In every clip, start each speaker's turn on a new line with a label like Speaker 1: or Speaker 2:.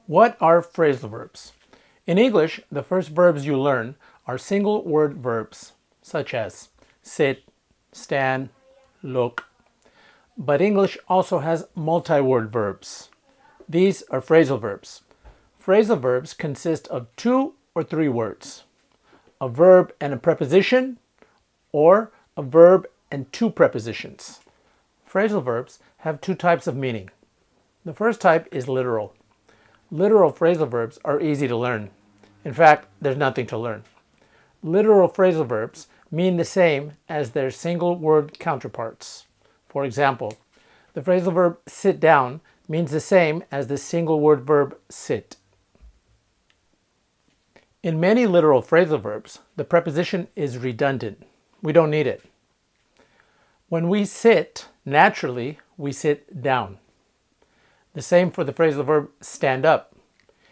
Speaker 1: What are phrasal verbs? In English, the first verbs you learn are single word verbs, such as sit, stand, look. But English also has multi-word verbs. These are phrasal verbs. Phrasal verbs consist of 2 or 3 words, a verb and a preposition, or a verb and 2 prepositions. Phrasal verbs have 2 types of meaning. The first type is literal. Literal phrasal verbs are easy to learn. In fact, there's nothing to learn. Literal phrasal verbs mean the same as their single word counterparts. For example, the phrasal verb sit down means the same as the single word verb sit. In many literal phrasal verbs, the preposition is redundant. We don't need it. When we sit, naturally, we sit down. The same for the phrasal verb stand up.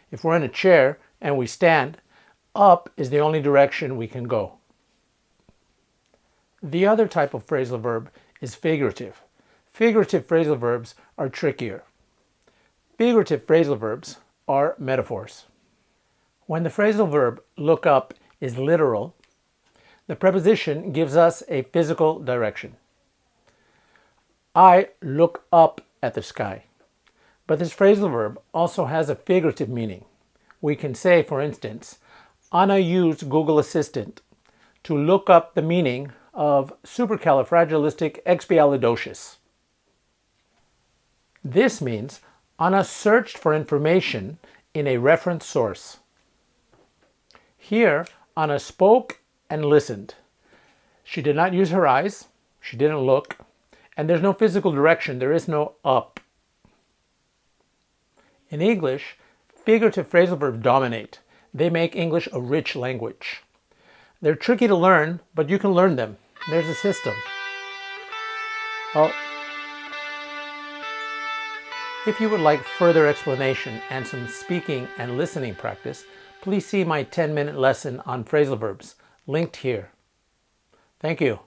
Speaker 1: If we're in a chair and we stand, up is the only direction we can go. The other type of phrasal verb is figurative. Figurative phrasal verbs are trickier. Figurative phrasal verbs are metaphors. When the phrasal verb look up is literal, the preposition gives us a physical direction. I look up at the sky. But this phrasal verb also has a figurative meaning. We can say, for instance, Anna used Google Assistant to look up the meaning of supercalifragilisticexpialidocious. This means Anna searched for information in a reference source. Here, Anna spoke and listened. She did not use her eyes, she didn't look, and there's no physical direction, there is no up. In English, figurative phrasal verbs dominate. They make English a rich language. They're tricky to learn, but you can learn them. There's a system. If you would like further explanation and some speaking and listening practice, please see my 10-minute lesson on phrasal verbs, linked here. Thank you.